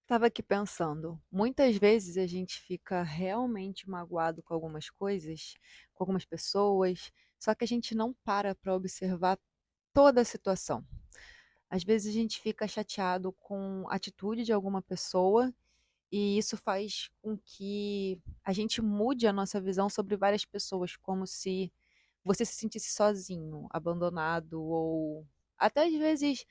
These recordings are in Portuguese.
Estava aqui pensando, muitas vezes a gente fica realmente magoado com algumas coisas, com algumas pessoas, só que a gente não para observar toda a situação. Às vezes a gente fica chateado com a atitude de alguma pessoa e isso faz com que a gente mude a nossa visão sobre várias pessoas, como se você se sentisse sozinho, abandonado ou até às vezes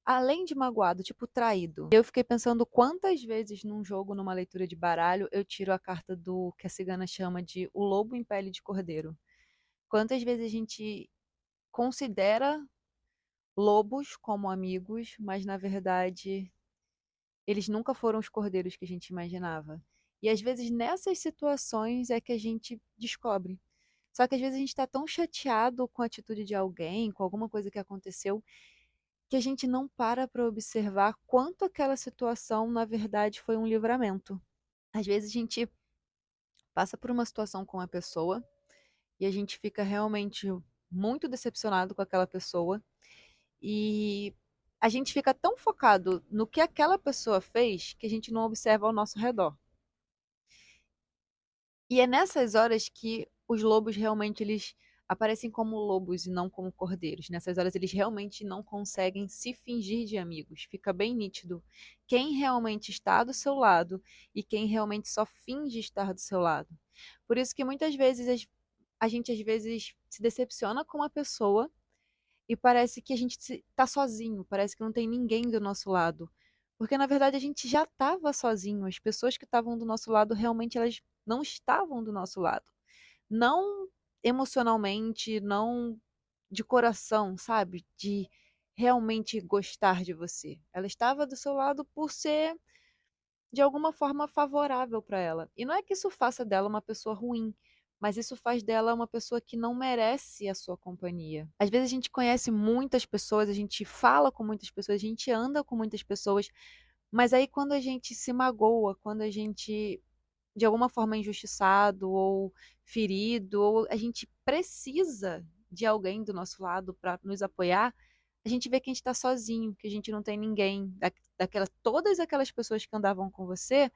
além de magoado, tipo traído. Eu fiquei pensando quantas vezes num jogo, numa leitura de baralho, eu tiro a carta do que a cigana chama de o lobo em pele de cordeiro. Quantas vezes a gente considera lobos como amigos, mas na verdade eles nunca foram os cordeiros que a gente imaginava. E às vezes nessas situações é que a gente descobre. Só que às vezes a gente está tão chateado com a atitude de alguém, com alguma coisa que aconteceu, que a gente não para observar quanto aquela situação, na verdade, foi um livramento. Às vezes a gente passa por uma situação com a pessoa e a gente fica realmente muito decepcionado com aquela pessoa e a gente fica tão focado no que aquela pessoa fez que a gente não observa ao nosso redor. E é nessas horas que os lobos realmente eles aparecem como lobos e não como cordeiros. Nessas horas eles realmente não conseguem se fingir de amigos. Fica bem nítido quem realmente está do seu lado e quem realmente só finge estar do seu lado. Por isso que muitas vezes a gente às vezes se decepciona com uma pessoa e parece que a gente está sozinho, parece que não tem ninguém do nosso lado. Porque na verdade a gente já estava sozinho, as pessoas que estavam do nosso lado realmente elas não estavam do nosso lado. Não emocionalmente, não de coração, sabe? De realmente gostar de você. Ela estava do seu lado por ser de alguma forma favorável para ela. E não é que isso faça dela uma pessoa ruim, mas isso faz dela uma pessoa que não merece a sua companhia. Às vezes a gente conhece muitas pessoas, a gente fala com muitas pessoas, a gente anda com muitas pessoas, mas aí quando a gente se magoa, quando a gente de alguma forma é injustiçado ou ferido, ou a gente precisa de alguém do nosso lado para nos apoiar, a gente vê que a gente está sozinho, que a gente não tem ninguém. Todas aquelas pessoas que andavam com você,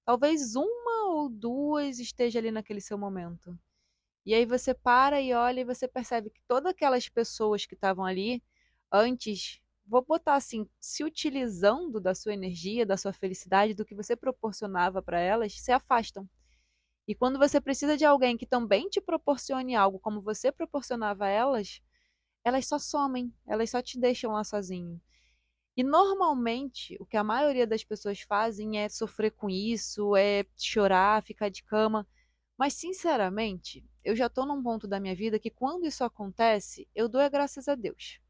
talvez uma ou duas esteja ali naquele seu momento. E aí você para e olha e você percebe que todas aquelas pessoas que estavam ali antes, vou botar assim, se utilizando da sua energia, da sua felicidade, do que você proporcionava para elas, se afastam. E quando você precisa de alguém que também te proporcione algo como você proporcionava a elas, elas só somem, elas só te deixam lá sozinho. E normalmente o que a maioria das pessoas fazem é sofrer com isso, é chorar, ficar de cama. Mas sinceramente, eu já estou num ponto da minha vida que quando isso acontece, eu dou graças a Deus.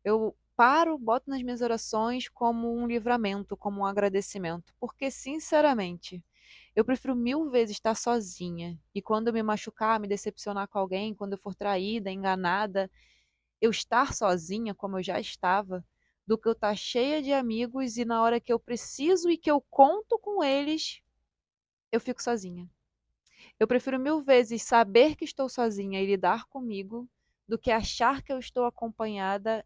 Eu paro, boto nas minhas orações como um livramento, como um agradecimento, porque sinceramente, eu prefiro mil vezes estar sozinha e quando eu me machucar, me decepcionar com alguém, quando eu for traída, enganada, eu estar sozinha, como eu já estava, do que eu estar cheia de amigos e na hora que eu preciso e que eu conto com eles, eu fico sozinha. Eu prefiro mil vezes saber que estou sozinha e lidar comigo do que achar que eu estou acompanhada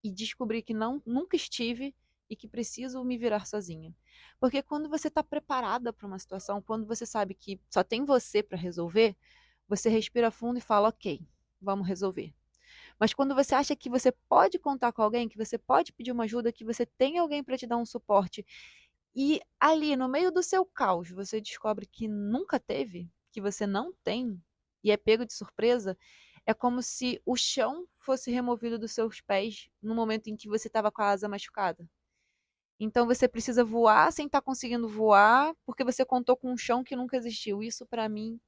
e descobrir que não, nunca estive e que preciso me virar sozinha. Porque quando você está preparada para uma situação, quando você sabe que só tem você para resolver, você respira fundo e fala: ok, vamos resolver. Mas quando você acha que você pode contar com alguém, que você pode pedir uma ajuda, que você tem alguém para te dar um suporte, e ali no meio do seu caos você descobre que nunca teve, que você não tem, e é pego de surpresa, é como se o chão fosse removido dos seus pés no momento em que você estava com a asa machucada. Então você precisa voar sem estar conseguindo voar, porque você contou com um chão que nunca existiu. Isso para mim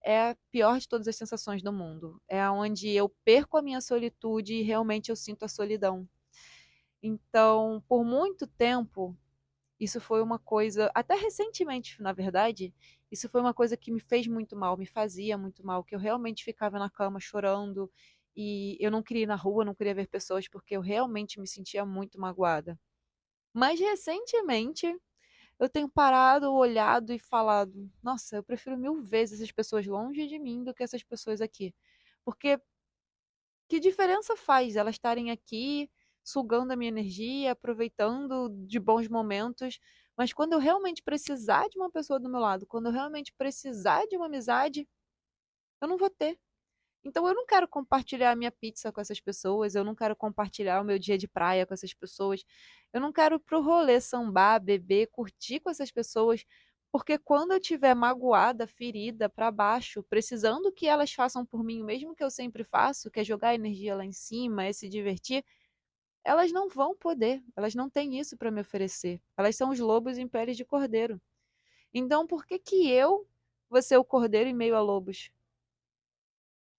é a pior de todas as sensações do mundo. É onde eu perco a minha solitude e realmente eu sinto a solidão. Então, por muito tempo, isso foi uma coisa, até recentemente, na verdade, isso foi uma coisa que me fez muito mal, me fazia muito mal, que eu realmente ficava na cama chorando e eu não queria ir na rua, não queria ver pessoas porque eu realmente me sentia muito magoada. Mas recentemente eu tenho parado, olhado e falado: nossa, eu prefiro mil vezes essas pessoas longe de mim do que essas pessoas aqui. Porque que diferença faz elas estarem aqui, sugando a minha energia, aproveitando de bons momentos, Mas quando eu realmente precisar de uma pessoa do meu lado, quando eu realmente precisar de uma amizade, eu não vou ter. Então eu não quero compartilhar a minha pizza com essas pessoas, eu não quero compartilhar o meu dia de praia com essas pessoas, eu não quero ir pro rolê sambar, beber, curtir com essas pessoas, porque quando eu estiver magoada, ferida, para baixo, precisando que elas façam por mim o mesmo que eu sempre faço, que é jogar energia lá em cima, é se divertir, elas não vão poder, elas não têm isso para me oferecer. Elas são os lobos em peles de cordeiro. Então por que que eu vou ser o cordeiro em meio a lobos?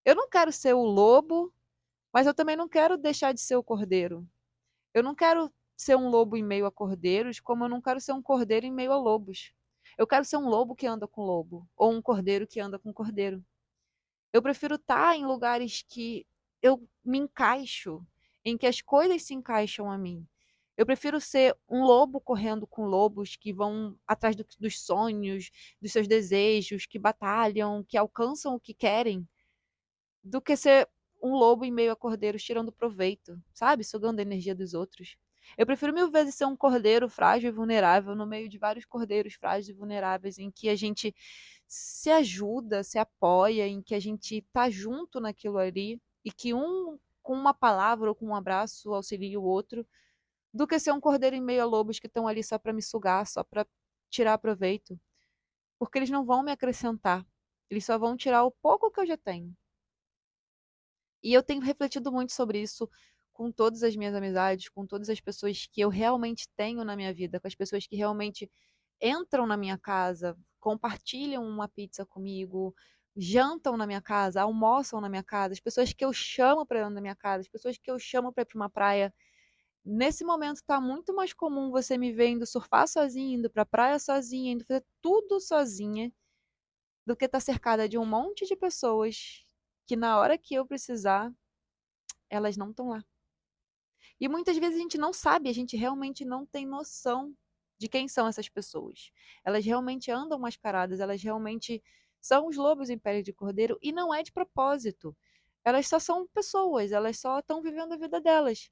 Eu não quero ser o lobo, mas eu também não quero deixar de ser o cordeiro. Eu não quero ser um lobo em meio a cordeiros, como eu não quero ser um cordeiro em meio a lobos. Eu quero ser um lobo que anda com lobo, ou um cordeiro que anda com cordeiro. Eu prefiro estar em lugares que eu me encaixo, em que as coisas se encaixam a mim. Eu prefiro ser um lobo correndo com lobos que vão atrás dos sonhos, dos seus desejos, que batalham, que alcançam o que querem, do que ser um lobo em meio a cordeiros tirando proveito, sabe? Sugando a energia dos outros. Eu prefiro mil vezes ser um cordeiro frágil e vulnerável no meio de vários cordeiros frágeis e vulneráveis em que a gente se ajuda, se apoia, em que a gente tá junto naquilo ali e que um com uma palavra ou com um abraço auxilia o outro, do que ser um cordeiro em meio a lobos que estão ali só para me sugar, só para tirar proveito, porque eles não vão me acrescentar. Eles só vão tirar o pouco que eu já tenho. E eu tenho refletido muito sobre isso com todas as minhas amizades, com todas as pessoas que eu realmente tenho na minha vida, com as pessoas que realmente entram na minha casa, compartilham uma pizza comigo, jantam na minha casa, almoçam na minha casa, as pessoas que eu chamo para dentro da minha casa, as pessoas que eu chamo para ir para uma praia. Nesse momento está muito mais comum você me ver indo surfar sozinha, indo para a praia sozinha, indo fazer tudo sozinha, do que estar cercada de um monte de pessoas que na hora que eu precisar elas não estão lá. E muitas vezes a gente não sabe, a gente realmente não tem noção de quem são essas pessoas. Elas realmente andam mascaradas, elas realmente são os lobos em pele de cordeiro e não é de propósito. Elas só são pessoas, elas só estão vivendo a vida delas.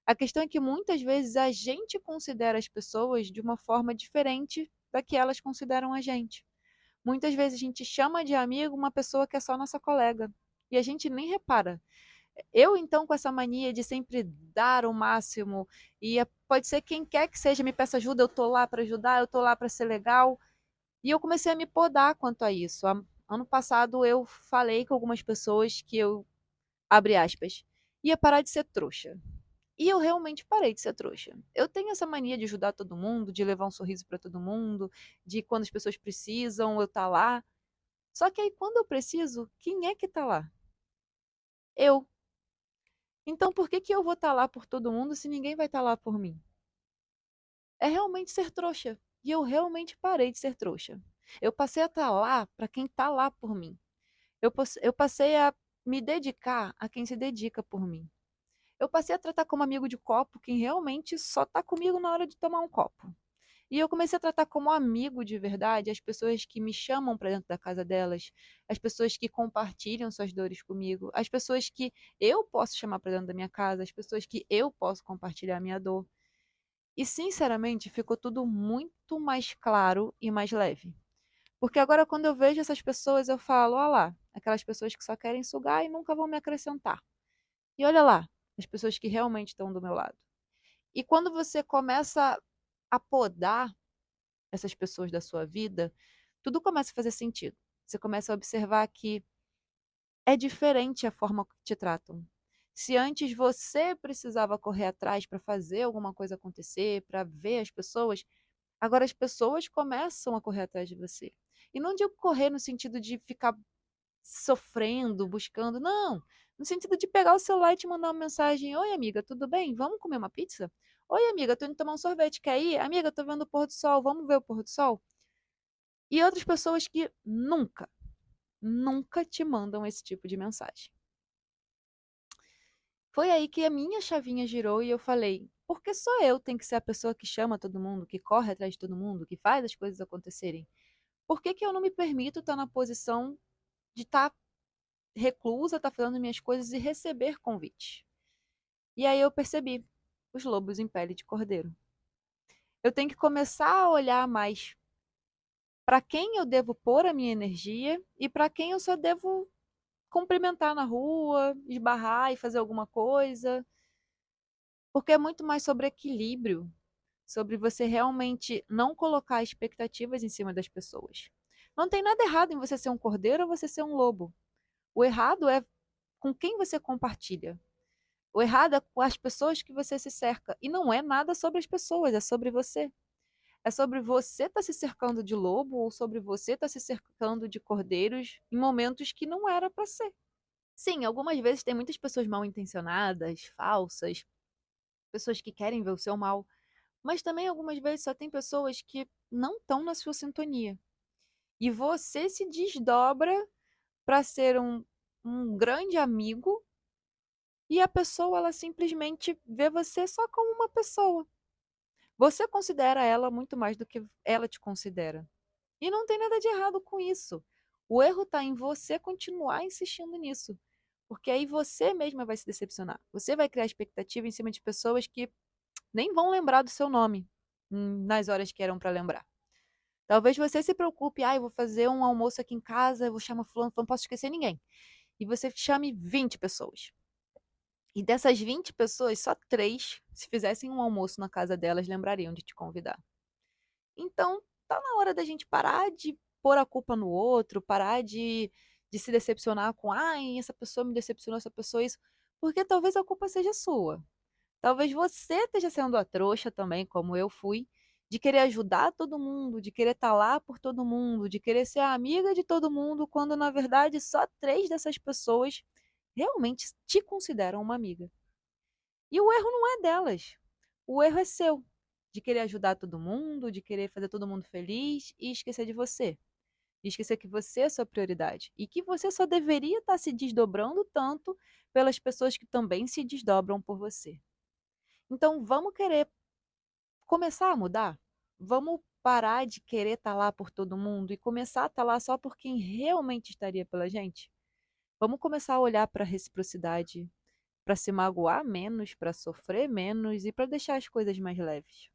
A questão é que muitas vezes a gente considera as pessoas de uma forma diferente da que elas consideram a gente. Muitas vezes a gente chama de amigo uma pessoa que é só nossa colega e a gente nem repara. Eu, então, com essa mania de sempre dar o máximo, e pode ser quem quer que seja me peça ajuda, eu tô lá para ajudar, eu tô lá para ser legal. E eu comecei a me podar quanto a isso. Ano passado eu falei com algumas pessoas que eu, abre aspas, ia parar de ser trouxa. E eu realmente parei de ser trouxa. Eu tenho essa mania de ajudar todo mundo, de levar um sorriso para todo mundo, de quando as pessoas precisam, eu tá lá. Só que aí quando eu preciso, quem é que tá lá? Eu. Então, por que que eu vou estar lá por todo mundo se ninguém vai estar lá por mim? É realmente ser trouxa. E eu realmente parei de ser trouxa. Eu passei a estar lá para quem está lá por mim. Eu passei a me dedicar a quem se dedica por mim. Eu passei a tratar como amigo de copo quem realmente só está comigo na hora de tomar um copo. E eu comecei a tratar como amigo de verdade as pessoas que me chamam para dentro da casa delas, as pessoas que compartilham suas dores comigo, as pessoas que eu posso chamar para dentro da minha casa, as pessoas que eu posso compartilhar a minha dor. E sinceramente ficou tudo muito mais claro e mais leve. Porque agora quando eu vejo essas pessoas, eu falo, olha lá, aquelas pessoas que só querem sugar e nunca vão me acrescentar. E olha lá, as pessoas que realmente estão do meu lado. E quando você começa a podar essas pessoas da sua vida, tudo começa a fazer sentido. Você começa a observar que é diferente a forma que te tratam. Se antes você precisava correr atrás para fazer alguma coisa acontecer, para ver as pessoas, agora as pessoas começam a correr atrás de você. E não digo correr no sentido de ficar sofrendo, buscando, não. No sentido de pegar o celular e te mandar uma mensagem: Oi, amiga, tudo bem? Vamos comer uma pizza? Oi, amiga, tô indo tomar um sorvete, quer ir? Amiga, tô vendo o pôr do sol, vamos ver o pôr do sol? E outras pessoas que nunca, nunca te mandam esse tipo de mensagem. Foi aí que a minha chavinha girou e eu falei: por que só eu tenho que ser a pessoa que chama todo mundo, que corre atrás de todo mundo, que faz as coisas acontecerem? Por que que eu não me permito estar na posição de estar reclusa, estar fazendo minhas coisas e receber convite? E aí eu percebi os lobos em pele de cordeiro. Eu tenho que começar a olhar mais para quem eu devo pôr a minha energia e para quem eu só devo cumprimentar na rua, esbarrar e fazer alguma coisa, porque é muito mais sobre equilíbrio, sobre você realmente não colocar expectativas em cima das pessoas. Não tem nada errado em você ser um cordeiro ou você ser um lobo. O errado é com quem você compartilha. O errado é com as pessoas que você se cerca. E não é nada sobre as pessoas, é sobre você. É sobre você estar se cercando de lobo ou sobre você estar se cercando de cordeiros em momentos que não era para ser. Sim, algumas vezes tem muitas pessoas mal intencionadas, falsas, pessoas que querem ver o seu mal, mas também algumas vezes só tem pessoas que não estão na sua sintonia. E você se desdobra para ser um grande amigo e a pessoa ela simplesmente vê você só como uma pessoa. Você considera ela muito mais do que ela te considera. E não tem nada de errado com isso. O erro está em você continuar insistindo nisso. Porque aí você mesma vai se decepcionar. Você vai criar expectativa em cima de pessoas que nem vão lembrar do seu nome nas horas que eram para lembrar. Talvez você se preocupe, eu vou fazer um almoço aqui em casa, eu vou chamar fulano, não posso esquecer ninguém. E você chame 20 pessoas. E dessas 20 pessoas, só 3, se fizessem um almoço na casa delas, lembrariam de te convidar. Então, tá na hora da gente parar de pôr a culpa no outro, parar de se decepcionar com, essa pessoa me decepcionou, essa pessoa isso, porque talvez a culpa seja sua. Talvez você esteja sendo a trouxa também, como eu fui, de querer ajudar todo mundo, de querer estar lá por todo mundo, de querer ser a amiga de todo mundo, quando na verdade só 3 dessas pessoas realmente te consideram uma amiga. E o erro não é delas. O erro é seu, de querer ajudar todo mundo, de querer fazer todo mundo feliz e esquecer de você. De esquecer que você é sua prioridade e que você só deveria estar se desdobrando tanto pelas pessoas que também se desdobram por você. Então, vamos querer começar a mudar? Vamos parar de querer estar lá por todo mundo e começar a estar lá só por quem realmente estaria pela gente? Vamos começar a olhar para a reciprocidade, para se magoar menos, para sofrer menos e para deixar as coisas mais leves.